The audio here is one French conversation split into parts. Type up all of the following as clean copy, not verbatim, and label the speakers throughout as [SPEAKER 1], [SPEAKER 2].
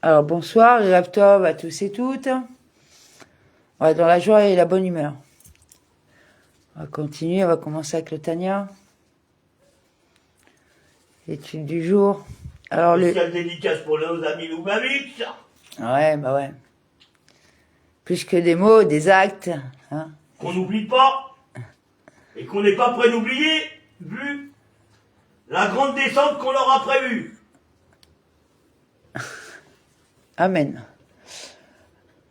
[SPEAKER 1] Alors bonsoir, les laptops à tous et toutes. On va dans la joie et la bonne humeur. On va continuer, on va commencer avec le Tania. L'étude du jour. Alors
[SPEAKER 2] Spéciale dédicace pour nos amis Loubavitch.
[SPEAKER 1] Ouais, bah ouais. Plus que des mots, des actes. Hein.
[SPEAKER 2] Qu'on n'oublie pas. Et qu'on n'est pas prêt d'oublier, vu la grande descente qu'on leur a prévue.
[SPEAKER 1] Amen.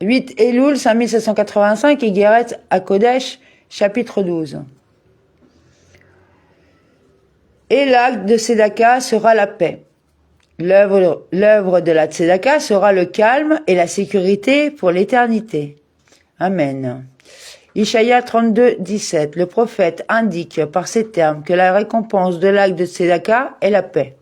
[SPEAKER 1] 8 Elul 5785 et Guéret à Kodesh, chapitre 12. Et l'acte de Tzedaka sera la paix. L'œuvre de la Tzedaka sera le calme et la sécurité pour l'éternité. Amen. Ishaïa 32, 17. Le prophète indique par ces termes que la récompense de l'acte de Tzedaka est la paix,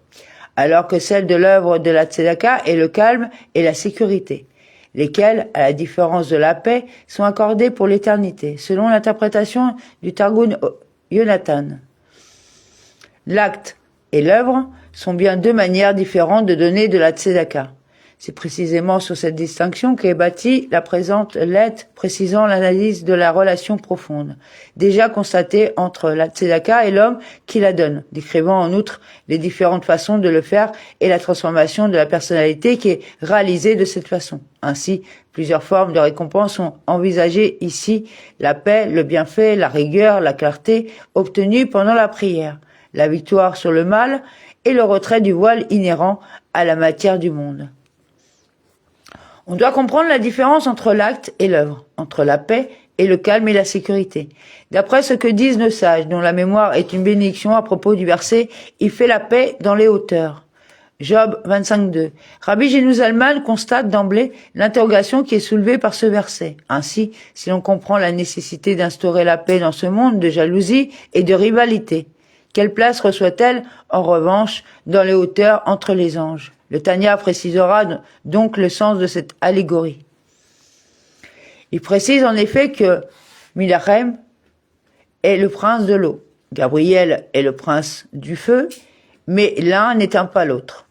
[SPEAKER 1] alors que celle de l'œuvre de la Tzedaka est le calme et la sécurité, lesquels, à la différence de la paix, sont accordés pour l'éternité, selon l'interprétation du Targum Yonatan. L'acte et l'œuvre sont bien deux manières différentes de donner de la Tzedaka. C'est précisément sur cette distinction qu'est bâtie la présente lettre précisant l'analyse de la relation profonde, déjà constatée entre la Tzedaka et l'homme qui la donne, décrivant en outre les différentes façons de le faire et la transformation de la personnalité qui est réalisée de cette façon. Ainsi, plusieurs formes de récompense sont envisagées ici, la paix, le bienfait, la rigueur, la clarté, obtenue pendant la prière, la victoire sur le mal et le retrait du voile inhérent à la matière du monde. On doit comprendre la différence entre l'acte et l'œuvre, entre la paix et le calme et la sécurité. D'après ce que disent nos sages, dont la mémoire est une bénédiction à propos du verset « Il fait la paix dans les hauteurs ». Job 25.2. Rabbi Genu Zalman constate d'emblée l'interrogation qui est soulevée par ce verset. Ainsi, si l'on comprend la nécessité d'instaurer la paix dans ce monde de jalousie et de rivalité, quelle place reçoit-elle, en revanche, dans les hauteurs entre les anges? Le Tanya précisera donc le sens de cette allégorie. Il précise en effet que Milachem est le prince de l'eau, Gabriel est le prince du feu, mais l'un n'éteint pas l'autre.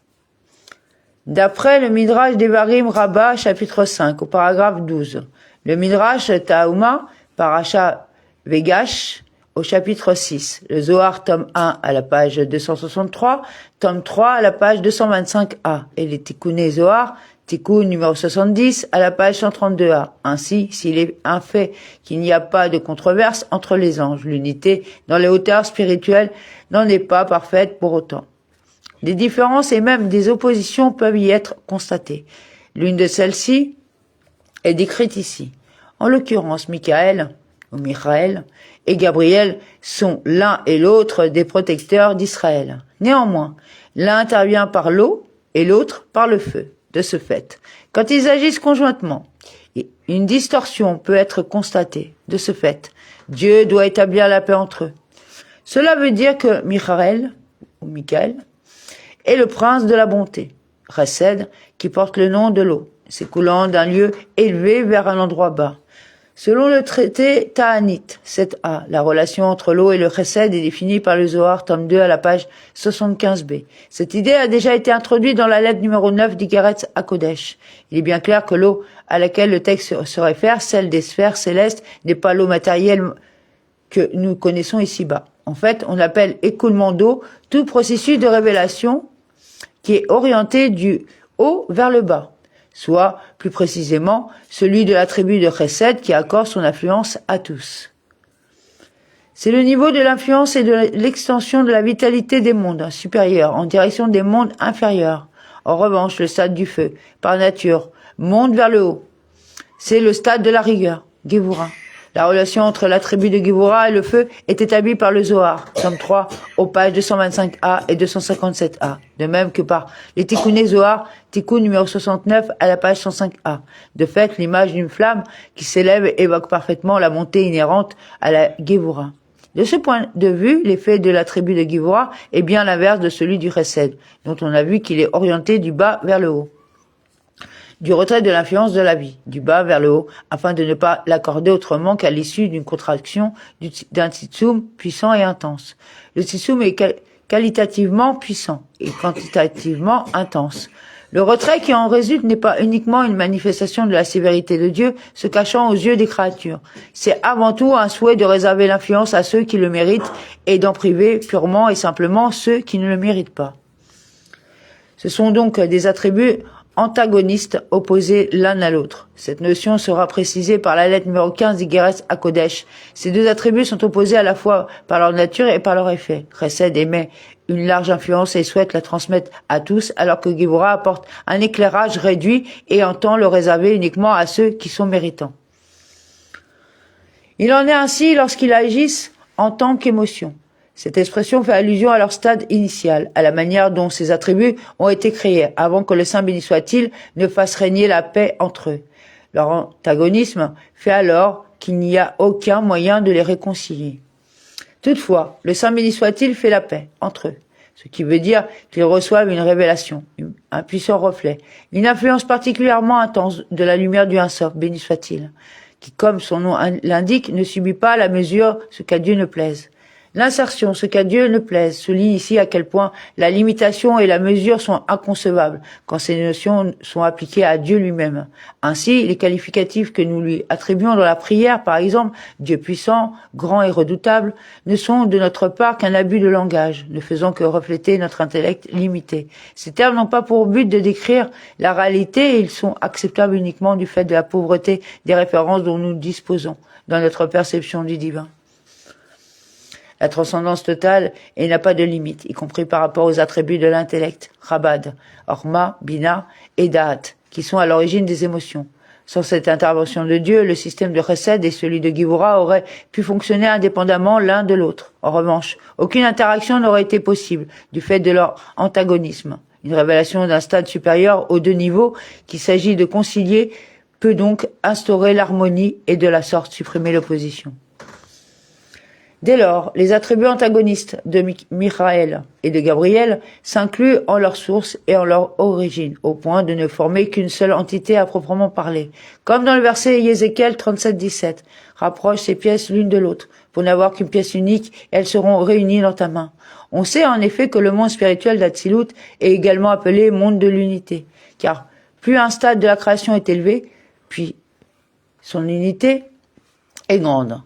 [SPEAKER 1] D'après le Midrash Devarim Rabbah, chapitre 5, au paragraphe 12, le Midrash Tahuma, Parasha Vegash, au chapitre 6, le Zohar, tome 1, à la page 263, tome 3, à la page 225a, et les Tikkuné Zohar, Tikkun numéro 70, à la page 132a. Ainsi, s'il est un fait qu'il n'y a pas de controverse entre les anges, l'unité dans les hauteurs spirituelles n'en est pas parfaite pour autant. Des différences et même des oppositions peuvent y être constatées. L'une de celles-ci est décrite ici. En l'occurrence, Michaël, ou Michaël, et Gabriel sont l'un et l'autre des protecteurs d'Israël. Néanmoins, l'un intervient par l'eau et l'autre par le feu. De ce fait, quand ils agissent conjointement, une distorsion peut être constatée. De ce fait, Dieu doit établir la paix entre eux. Cela veut dire que Michaël, ou Michaël, est le prince de la bonté, Chesed, qui porte le nom de l'eau, s'écoulant d'un lieu élevé vers un endroit bas. Selon le traité Ta'anit 7a, la relation entre l'eau et le chesed est définie par le Zohar, tome 2, à la page 75b. Cette idée a déjà été introduite dans la lettre numéro 9 d'Iguéret à Kodesh. Il est bien clair que l'eau à laquelle le texte se réfère, celle des sphères célestes, n'est pas l'eau matérielle que nous connaissons ici-bas. En fait, on appelle écoulement d'eau tout processus de révélation qui est orienté du haut vers le bas, soit, plus précisément, celui de la tribu de Chesed qui accorde son influence à tous. C'est le niveau de l'influence et de l'extension de la vitalité des mondes supérieurs en direction des mondes inférieurs. En revanche, le stade du feu, par nature, monte vers le haut. C'est le stade de la rigueur, Gévoura. La relation entre la tribu de Gévoura et le feu est établie par le Zohar, tome 3, aux pages 225a et 257a, de même que par les Tikkuné Zohar, Tikkun numéro 69 à la page 105a. De fait, l'image d'une flamme qui s'élève évoque parfaitement la montée inhérente à la Gévoura. De ce point de vue, l'effet de la tribu de Gévoura est bien l'inverse de celui du Chesed, dont on a vu qu'il est orienté du bas vers le haut. Du retrait de l'influence de la vie, du bas vers le haut, afin de ne pas l'accorder autrement qu'à l'issue d'une contraction d'un titsum puissant et intense. Le titsum est qualitativement puissant et quantitativement intense. Le retrait qui en résulte n'est pas uniquement une manifestation de la sévérité de Dieu se cachant aux yeux des créatures. C'est avant tout un souhait de réserver l'influence à ceux qui le méritent et d'en priver purement et simplement ceux qui ne le méritent pas. Ce sont donc des attributs antagonistes opposés l'un à l'autre. Cette notion sera précisée par la lettre numéro 15 d'Igeres à Kodesh. Ces deux attributs sont opposés à la fois par leur nature et par leur effet. Chesed émet une large influence et souhaite la transmettre à tous, alors que Gévura apporte un éclairage réduit et entend le réserver uniquement à ceux qui sont méritants. Il en est ainsi lorsqu'ils agissent en tant qu'émotion. Cette expression fait allusion à leur stade initial, à la manière dont ces attributs ont été créés, avant que le Saint béni soit-il ne fasse régner la paix entre eux. Leur antagonisme fait alors qu'il n'y a aucun moyen de les réconcilier. Toutefois, le Saint béni soit-il fait la paix entre eux, ce qui veut dire qu'ils reçoivent une révélation, un puissant reflet, une influence particulièrement intense de la lumière du Un Sof, béni soit-il, qui, comme son nom l'indique, ne subit pas la mesure ce qu'à Dieu ne plaise. L'insertion, ce qu'à Dieu ne plaise, souligne ici à quel point la limitation et la mesure sont inconcevables quand ces notions sont appliquées à Dieu lui-même. Ainsi, les qualificatifs que nous lui attribuons dans la prière, par exemple, Dieu puissant, grand et redoutable, ne sont de notre part qu'un abus de langage, ne faisant que refléter notre intellect limité. Ces termes n'ont pas pour but de décrire la réalité et ils sont acceptables uniquement du fait de la pauvreté des références dont nous disposons dans notre perception du divin. La transcendance totale et n'a pas de limite, y compris par rapport aux attributs de l'intellect, Chabad, Orma, Bina et Da'at, qui sont à l'origine des émotions. Sans cette intervention de Dieu, le système de Chesed et celui de Gévura auraient pu fonctionner indépendamment l'un de l'autre. En revanche, aucune interaction n'aurait été possible du fait de leur antagonisme. Une révélation d'un stade supérieur aux deux niveaux qu'il s'agit de concilier peut donc instaurer l'harmonie et de la sorte supprimer l'opposition. Dès lors, les attributs antagonistes de Michaël et de Gabriel s'incluent en leur source et en leur origine, au point de ne former qu'une seule entité à proprement parler. Comme dans le verset Ézéchiel 37-17, rapproche ces pièces l'une de l'autre, pour n'avoir qu'une pièce unique, et elles seront réunies dans ta main. On sait en effet que le monde spirituel d'Atsilut est également appelé monde de l'unité, car plus un stade de la création est élevé, puis son unité est grande.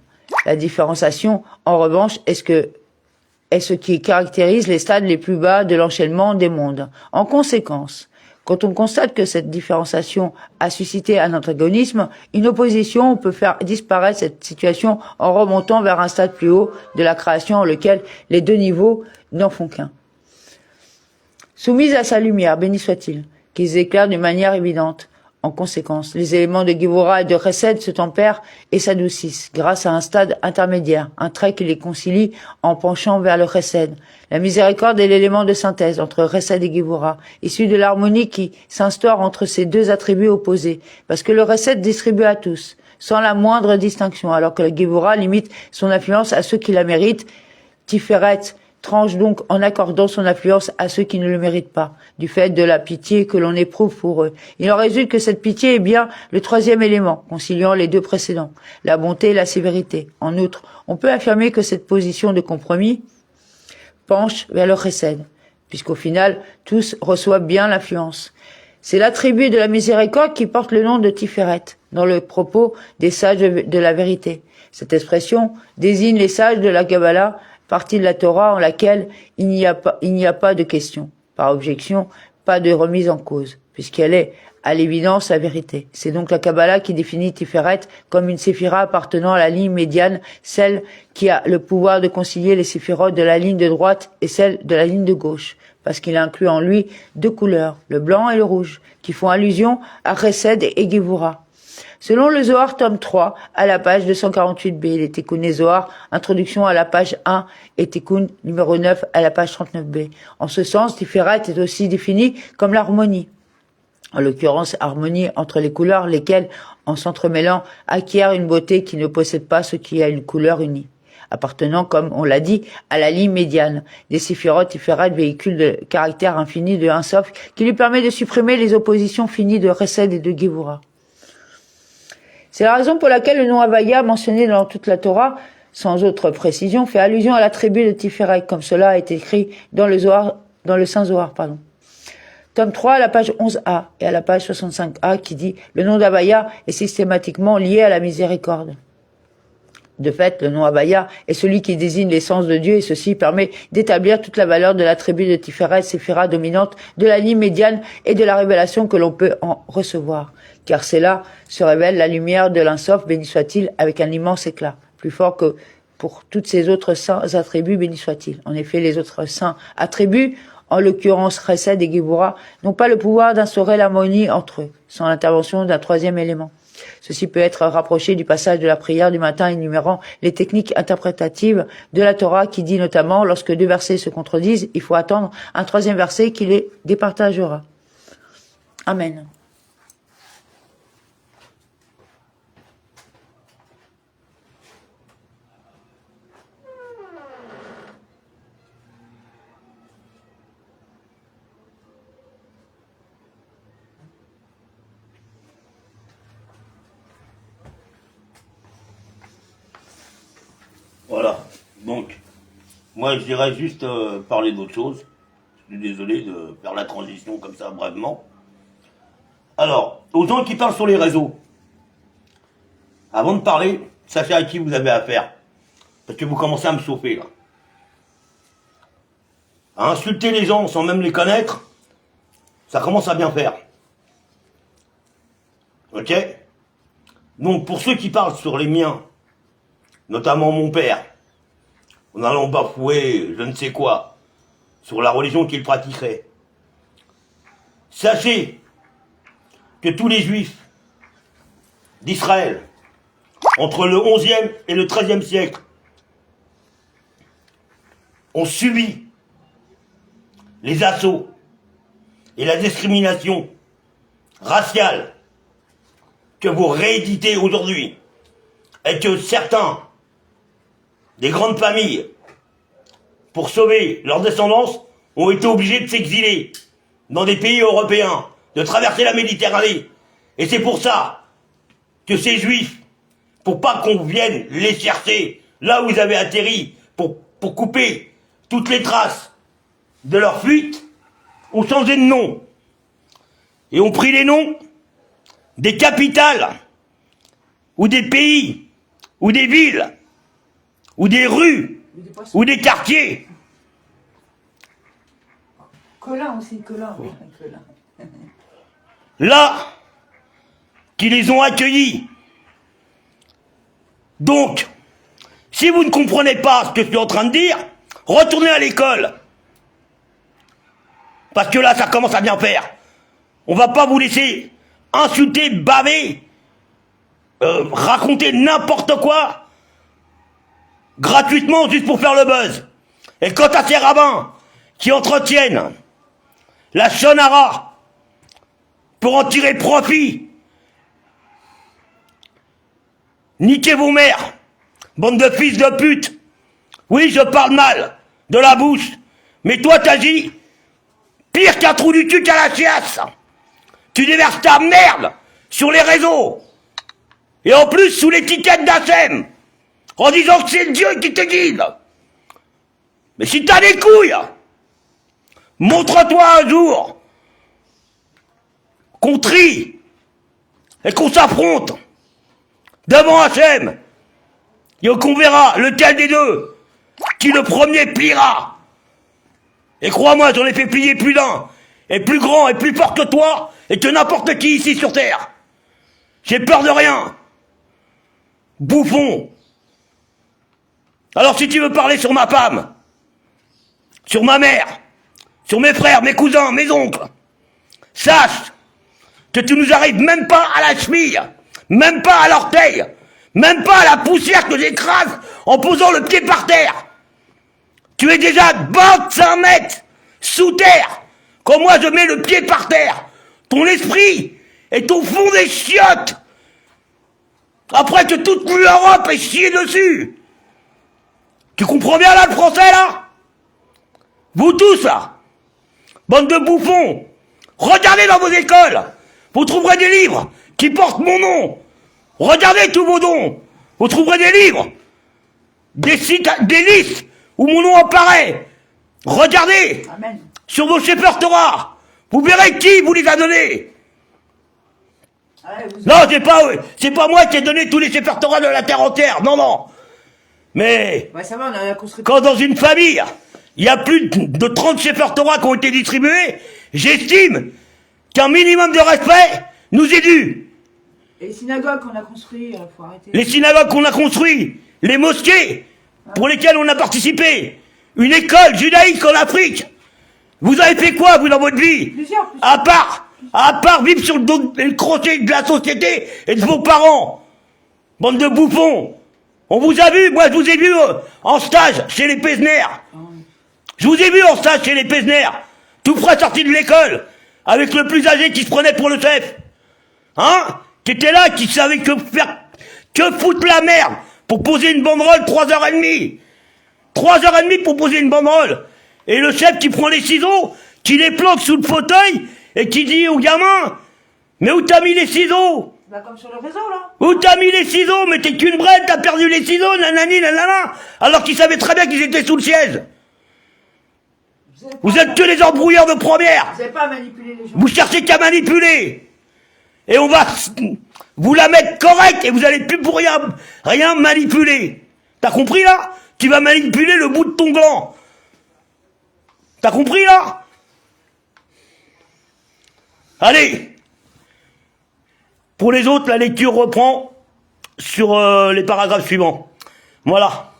[SPEAKER 1] La différenciation, en revanche, est ce qui caractérise les stades les plus bas de l'enchaînement des mondes. En conséquence, quand on constate que cette différenciation a suscité un antagonisme, une opposition peut faire disparaître cette situation en remontant vers un stade plus haut de la création en lequel les deux niveaux n'en font qu'un. Soumise à sa lumière, béni soit-il, qu'ils éclairent d'une manière évidente. En conséquence, les éléments de Gévura et de Chesed se tempèrent et s'adoucissent grâce à un stade intermédiaire, un trait qui les concilie en penchant vers le Chesed. La miséricorde est l'élément de synthèse entre Chesed et Gévura, issu de l'harmonie qui s'instaure entre ces deux attributs opposés, parce que le Chesed distribue à tous, sans la moindre distinction, alors que la Gévura limite son influence à ceux qui la méritent. Tiferet tranche donc en accordant son influence à ceux qui ne le méritent pas, du fait de la pitié que l'on éprouve pour eux. Il en résulte que cette pitié est bien le troisième élément, conciliant les deux précédents, la bonté et la sévérité. En outre, on peut affirmer que cette position de compromis penche vers le chesed, puisqu'au final, tous reçoivent bien l'influence. C'est l'attribut de la miséricorde qui porte le nom de Tiferet, dans le propos des sages de la vérité. Cette expression désigne les sages de la Kabbalah, partie de la Torah en laquelle il n'y a pas de question. Par objection, pas de remise en cause, puisqu'elle est, à l'évidence, la vérité. C'est donc la Kabbalah qui définit Tiferet comme une séphira appartenant à la ligne médiane, celle qui a le pouvoir de concilier les séphirotes de la ligne de droite et celle de la ligne de gauche, parce qu'il inclut en lui deux couleurs, le blanc et le rouge, qui font allusion à Chesed et Gévura. Selon le Zohar, tome 3, à la page 248b, les Tikkun et Zohar, introduction à la page 1 et Tikkun numéro 9 à la page 39b. En ce sens, Tiferet est aussi défini comme l'harmonie. En l'occurrence, harmonie entre les couleurs, lesquelles, en s'entremêlant, acquièrent une beauté qui ne possède pas ce qui a une couleur unie. Appartenant, comme on l'a dit, à la ligne médiane. Les séphirotes Tiferet véhiculent le caractère infini de Un Sof qui lui permet de supprimer les oppositions finies de Chesed et de Gévura. C'est la raison pour laquelle le nom Havaya, mentionné dans toute la Torah, sans autre précision, fait allusion à l'attribut de Tiferet, comme cela a été écrit dans le Saint Zohar. Tome 3, à la page 11a et à la page 65a qui dit « Le nom d'Abaya est systématiquement lié à la miséricorde ». De fait, le nom Abaya est celui qui désigne l'essence de Dieu et ceci permet d'établir toute la valeur de l'attribut de Tiferet, Séphira dominante, de la ligne médiane et de la révélation que l'on peut en recevoir. Car c'est là se révèle la lumière de l'Insof, béni soit-il, avec un immense éclat, plus fort que pour toutes ces autres saints attributs, béni soit-il. En effet, les autres saints attributs, en l'occurrence Chesed et Géboura, n'ont pas le pouvoir d'instaurer l'harmonie entre eux, sans l'intervention d'un troisième élément. Ceci peut être rapproché du passage de la prière du matin énumérant les techniques interprétatives de la Torah qui dit notamment, lorsque deux versets se contredisent, il faut attendre un troisième verset qui les départagera. Amen.
[SPEAKER 2] Voilà. Donc, moi je dirais juste parler d'autre chose. Je suis désolé de faire la transition comme ça brièvement. Alors, aux gens qui parlent sur les réseaux, avant de parler, sachez à qui vous avez affaire. Parce que vous commencez à me chauffer là. À insulter les gens sans même les connaître, ça commence à bien faire. Ok? Donc pour ceux qui parlent sur les miens, notamment mon père, en allant bafouer je ne sais quoi, sur la religion qu'il pratiquerait, sachez que tous les juifs d'Israël, entre le 11e et le 13e siècle, ont subi les assauts et la discrimination raciale que vous rééditez aujourd'hui, et que certains des grandes familles, pour sauver leur descendance, ont été obligés de s'exiler dans des pays européens, de traverser la Méditerranée. Et c'est pour ça que ces juifs, pour pas qu'on vienne les chercher là où ils avaient atterri, pour couper toutes les traces de leur fuite, ont changé de nom. Et ont pris les noms des capitales, ou des pays, ou des villes, ou des rues, ou des quartiers.
[SPEAKER 1] Colin aussi, Colin. Oui.
[SPEAKER 2] Là, qui les ont accueillis. Donc, si vous ne comprenez pas ce que je suis en train de dire, retournez à l'école. Parce que là, ça commence à bien faire. On va pas vous laisser insulter, baver, raconter n'importe quoi, gratuitement, juste pour faire le buzz. Et quant à ces rabbins qui entretiennent la shonara pour en tirer profit, niquez vos mères, bande de fils de pute. Oui, je parle mal, de la bouche, mais toi t'agis pire qu'un trou du cul à la chiasse. Tu déverses ta merde sur les réseaux, et en plus sous l'étiquette d'Hachem, en disant que c'est Dieu qui te guide. Mais si t'as des couilles, montre-toi un jour qu'on trie et qu'on s'affronte devant Hachem, et qu'on verra lequel des deux qui le premier pliera. Et crois-moi, j'en ai fait plier plus d'un, et plus grand et plus fort que toi, et que n'importe qui ici sur terre. J'ai peur de rien. Bouffon. Alors si tu veux parler sur ma femme, sur ma mère, sur mes frères, mes cousins, mes oncles, sache que tu nous arrives même pas à la cheville, même pas à l'orteil, même pas à la poussière que j'écrase en posant le pied par terre. Tu es déjà 25 mètres sous terre, quand moi je mets le pied par terre. Ton esprit est au fond des chiottes, après que toute l'Europe est chiée dessus. Tu comprends bien là le français là? Vous tous là, bande de bouffons, regardez dans vos écoles, vous trouverez des livres qui portent mon nom. Regardez tous vos dons, vous trouverez des livres, des sites, des listes où mon nom apparaît. Regardez.
[SPEAKER 1] Amen.
[SPEAKER 2] Sur vos Sefer Torah, Vous verrez qui vous les a donnés.
[SPEAKER 1] Ouais,
[SPEAKER 2] Non, c'est pas moi qui ai donné tous les Sefer Torah de la terre entière. Non, non. Mais
[SPEAKER 1] Ouais, ça va, on a construit.
[SPEAKER 2] quand dans une famille, il y a plus de 30 Sefer Torah qui ont été distribués, j'estime qu'un minimum de respect nous est dû.
[SPEAKER 1] Et les synagogues qu'on a construites, faut arrêter.
[SPEAKER 2] Les synagogues qu'on a construites, les mosquées pour lesquelles on a participé, une école judaïque en Afrique. Vous avez fait quoi, vous, dans votre vie?
[SPEAKER 1] Plusieurs.
[SPEAKER 2] À part vivre sur le dos et le crochet de la société et de vos parents. Bande de bouffons. On vous a vu, moi je vous ai vu en stage chez les Pesner. Je vous ai vu en stage chez les Pesner. Tout frais sorti de l'école. Avec le plus âgé qui se prenait pour le chef. Hein? Qui était là, qui savait que foutre la merde pour poser une banderole 3h30. 3h30 pour poser une banderole. Et le chef qui prend les ciseaux, qui les planque sous le fauteuil, et qui dit au gamin, mais où t'as mis les ciseaux?
[SPEAKER 1] Bah, comme sur le réseau, là.
[SPEAKER 2] Où t'as mis les ciseaux? Mais t'es qu'une brette, t'as perdu les ciseaux, nanani, nanana. Alors qu'ils savaient très bien qu'ils étaient sous le siège. Vous êtes que les embrouilleurs de première.
[SPEAKER 1] Vous n'avez pas à manipuler les gens.
[SPEAKER 2] Vous cherchez qu'à manipuler. Et on va vous la mettre correcte et vous allez plus pour rien manipuler. T'as compris là? Tu vas manipuler le bout de ton gland. T'as compris là? Allez. Pour les autres, la lecture reprend sur les paragraphes suivants. Voilà.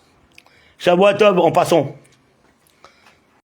[SPEAKER 2] Shavuot Tov en passant.